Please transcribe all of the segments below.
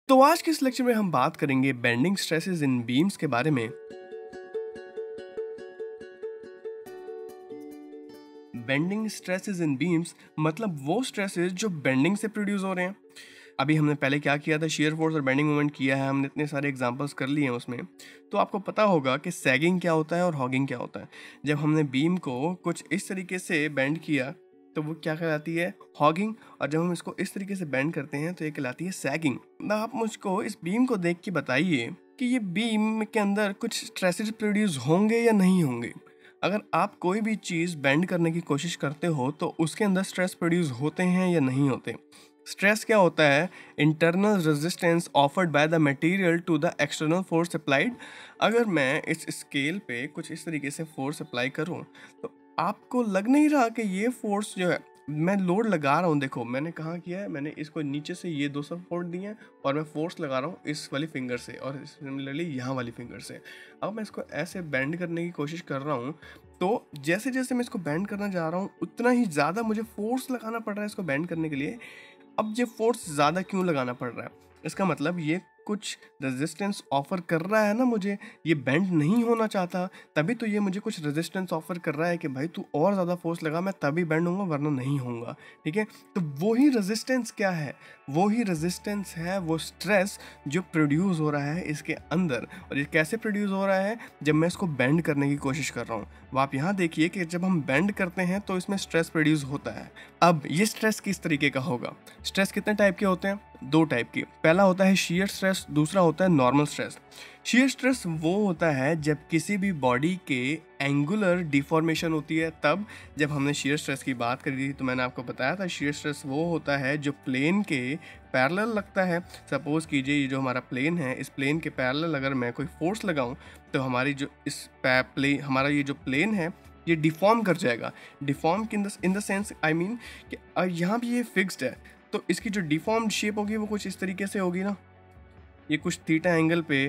तो आज के इस लेक्चर में हम बात करेंगे बेंडिंग स्ट्रेसेस इन बीम्स के बारे में। बेंडिंग स्ट्रेसेस इन बीम्स मतलब वो स्ट्रेसेस जो बेंडिंग से प्रोड्यूस हो रहे हैं। अभी हमने पहले क्या किया था, शेयर फोर्स और बेंडिंग मोमेंट किया है, हमने इतने सारे एग्जांपल्स कर लिए हैं उसमें। तो आपको पता होगा कि सैगिंग क्या होता है और हॉगिंग क्या होता है। जब हमने बीम को कुछ इस तरीके से बेंड किया तो वो क्या कहलाती है, हॉगिंग। और जब हम इसको इस तरीके से बेंड करते हैं तो ये कहलाती है सैगिंग। आप मुझको इस बीम को देख के बताइए कि ये बीम के अंदर कुछ स्ट्रेसेस प्रोड्यूस होंगे या नहीं होंगे। अगर आप कोई भी चीज़ बेंड करने की कोशिश करते हो तो उसके अंदर स्ट्रेस प्रोड्यूस होते हैं या नहीं होते। स्ट्रेस क्या होता है, internal resistance offered by the material to the external force applied. अगर मैं इस स्केल पे कुछ इस तरीके से फोर्स अप्लाई करूं तो आपको लग नहीं रहा कि ये फोर्स जो है, मैं लोड लगा रहा हूँ। देखो मैंने कहाँ किया है, मैंने इसको नीचे से ये दो सपोर्ट दिए हैं और मैं फोर्स लगा रहा हूँ इस वाली फिंगर से और सिमिलरली यहाँ वाली फिंगर से। अब मैं इसको ऐसे बेंड करने की कोशिश कर रहा हूँ तो जैसे जैसे मैं इसको बेंड करना चाह रहा हूँ उतना ही ज़्यादा मुझे फोर्स लगाना पड़ रहा है इसको बेंड करने के लिए। अब ये फोर्स ज़्यादा क्यों लगाना पड़ रहा है, इसका मतलब ये कुछ रेजिस्टेंस ऑफर कर रहा है ना मुझे, ये बेंड नहीं होना चाहता, तभी तो ये मुझे कुछ रेजिस्टेंस ऑफर कर रहा है कि भाई तू और ज़्यादा फोर्स लगा, मैं तभी बेंड होऊंगा वरना नहीं होऊंगा। ठीक है, तो वही रेजिस्टेंस क्या है, वही रेजिस्टेंस है वो स्ट्रेस जो प्रोड्यूस हो रहा है इसके अंदर। और ये कैसे प्रोड्यूस हो रहा है, जब मैं इसको बेंड करने की कोशिश कर रहा हूँ। वो आप यहाँ देखिए कि जब हम बेंड करते हैं तो इसमें स्ट्रेस प्रोड्यूस होता है। अब ये स्ट्रेस किस तरीके का होगा, स्ट्रेस कितने टाइप के होते हैं, दो टाइप की। पहला होता है शियर स्ट्रेस, दूसरा होता है नॉर्मल स्ट्रेस। शियर स्ट्रेस वो होता है जब किसी भी बॉडी के एंगुलर डिफॉर्मेशन होती है। तब जब हमने शियर स्ट्रेस की बात करी थी तो मैंने आपको बताया था शियर स्ट्रेस वो होता है जो प्लेन के पैरेलल लगता है। सपोज कीजिए ये जो हमारा प्लेन है, इस प्लेन के पैरेलल अगर मैं कोई फोर्स लगाऊं तो हमारी जो हमारा ये जो प्लेन है ये डिफॉर्म कर जाएगा। Deform in the sense I mean कि यहाँ भी ये फिक्स्ड है तो इसकी जो डिफॉर्म्ड शेप होगी वो कुछ इस तरीके से होगी ना, ये कुछ थीटा एंगल पे,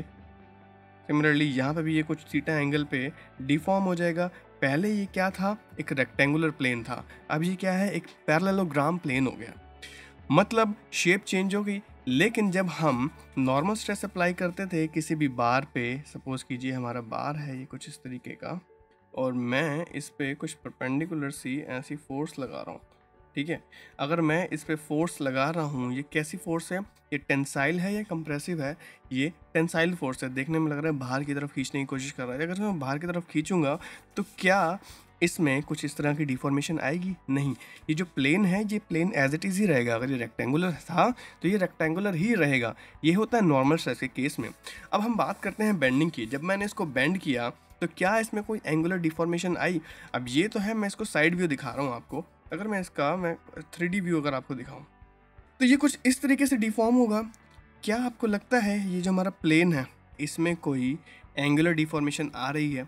सिमिलरली यहाँ पे भी ये कुछ थीटा एंगल पे डिफॉर्म हो जाएगा। पहले ये क्या था, एक रेक्टेंगुलर प्लेन था, अब ये क्या है, एक पैरेललोग्राम प्लेन हो गया। मतलब शेप चेंज हो गई। लेकिन जब हम नॉर्मल स्ट्रेस अप्लाई करते थे किसी भी बार पे, सपोज कीजिए हमारा बार है ये कुछ इस तरीके का और मैं इस पे कुछ परपेंडिकुलर सी ऐसी फोर्स लगा रहा हूँ। ठीक है, अगर मैं इस पे फोर्स लगा रहा हूँ, ये कैसी फोर्स है, ये टेंसाइल है या कंप्रेसिव है, ये टेंसाइल फोर्स है। देखने में लग रहा है बाहर की तरफ खींचने की कोशिश कर रहा है। अगर मैं बाहर की तरफ खींचूंगा तो क्या इसमें कुछ इस तरह की डिफॉर्मेशन आएगी, नहीं। ये जो प्लेन है ये प्लेन एज इट इज़ ही रहेगा। अगर ये रेक्टेंगुलर था तो ये रेक्टेंगुलर ही रहेगा। ये होता है नॉर्मल स्ट्रेस के केस में। अब हम बात करते हैं बेंडिंग की। जब मैंने इसको बेंड किया तो क्या इसमें कोई एंगुलर डिफॉर्मेशन आई। अब ये तो है, मैं इसको साइड व्यू दिखा रहा हूँ आपको। अगर मैं इसका 3D व्यू अगर आपको दिखाऊं तो ये कुछ इस तरीके से डिफॉर्म होगा। क्या आपको लगता है ये जो हमारा प्लेन है इसमें कोई एंगुलर डिफॉर्मेशन आ रही है?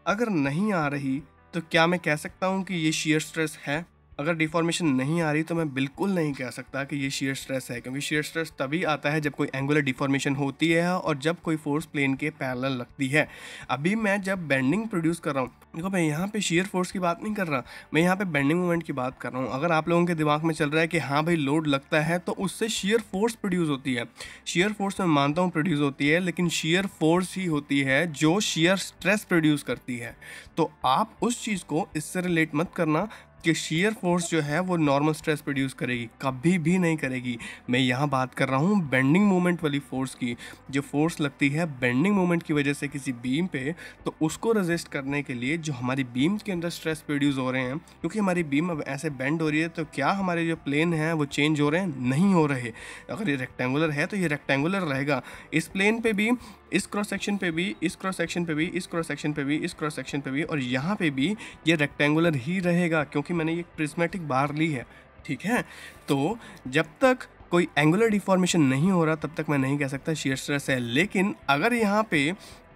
अगर नहीं आ रही तो क्या मैं कह सकता हूँ कि ये शियर स्ट्रेस है? अगर डिफॉर्मेशन नहीं आ रही तो मैं बिल्कुल नहीं कह सकता कि ये शियर स्ट्रेस है, क्योंकि शियर स्ट्रेस तभी आता है जब कोई एंगुलर डिफॉर्मेशन होती है और जब कोई फोर्स प्लेन के पैरेलल लगती है। अभी मैं जब बेंडिंग प्रोड्यूस कर रहा हूँ, देखो मैं यहाँ पे शियर फोर्स की बात नहीं कर रहा, मैं यहाँ पे बेंडिंग मोमेंट की बात कर रहा हूँ। अगर आप लोगों के दिमाग में चल रहा है कि हाँ भाई लोड लगता है तो उससे शियर फोर्स प्रोड्यूस होती है, शियर फोर्स मैं मानता हूँ प्रोड्यूस होती है, लेकिन शियर फोर्स ही होती है जो शियर स्ट्रेस प्रोड्यूस करती है। तो आप उस चीज़ को इससे रिलेट मत करना कि शियर फोर्स जो है वो नॉर्मल स्ट्रेस प्रोड्यूस करेगी, कभी भी नहीं करेगी। मैं यहाँ बात कर रहा हूँ बेंडिंग मोमेंट वाली फोर्स की। जो फोर्स लगती है बेंडिंग मोमेंट की वजह से किसी बीम पे, तो उसको रेजिस्ट करने के लिए जो हमारी बीम के अंदर स्ट्रेस प्रोड्यूस हो रहे हैं, क्योंकि हमारी बीम अब ऐसे बेंड हो रही है तो क्या हमारे जो प्लेन हैं वो चेंज हो रहे हैं? नहीं हो रहे। अगर ये रेक्टेंगुलर है तो ये रेक्टेंगुलर रहेगा, इस प्लेन पे भी, इस क्रॉस सेक्शन पे भी, इस क्रॉस सेक्शन पे भी, इस क्रॉस सेक्शन पे भी, इस क्रॉस सेक्शन पे भी, और यहाँ पे भी ये रेक्टेंगुलर ही रहेगा क्योंकि मैंने ये प्रिज्मेटिक बार ली है। ठीक है, तो जब तक कोई एंगुलर डिफॉर्मेशन नहीं हो रहा तब तक मैं नहीं कह सकता शियर स्ट्रेस है। लेकिन अगर यहाँ पे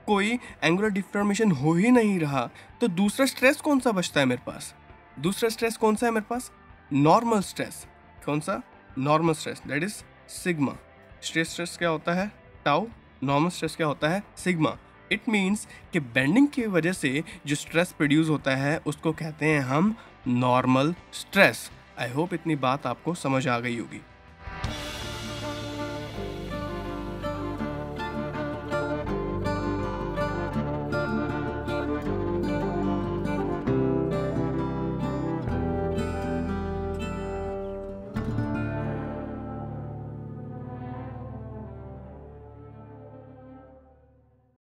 कोई एंगुलर डिफॉर्मेशन हो ही नहीं रहा तो दूसरा स्ट्रेस कौन सा बचता है मेरे पास? दूसरा स्ट्रेस कौन सा है मेरे पास? Normal stress. कौन सा? Normal stress, that is sigma. Stress stress क्या होता है? टाउ। नॉर्मल स्ट्रेस क्या होता है? सिग्मा। इट मीन्स कि बेंडिंग की वजह से जो स्ट्रेस प्रोड्यूस होता है उसको कहते हैं हम नॉर्मल स्ट्रेस। आई होप इतनी बात आपको समझ आ गई होगी।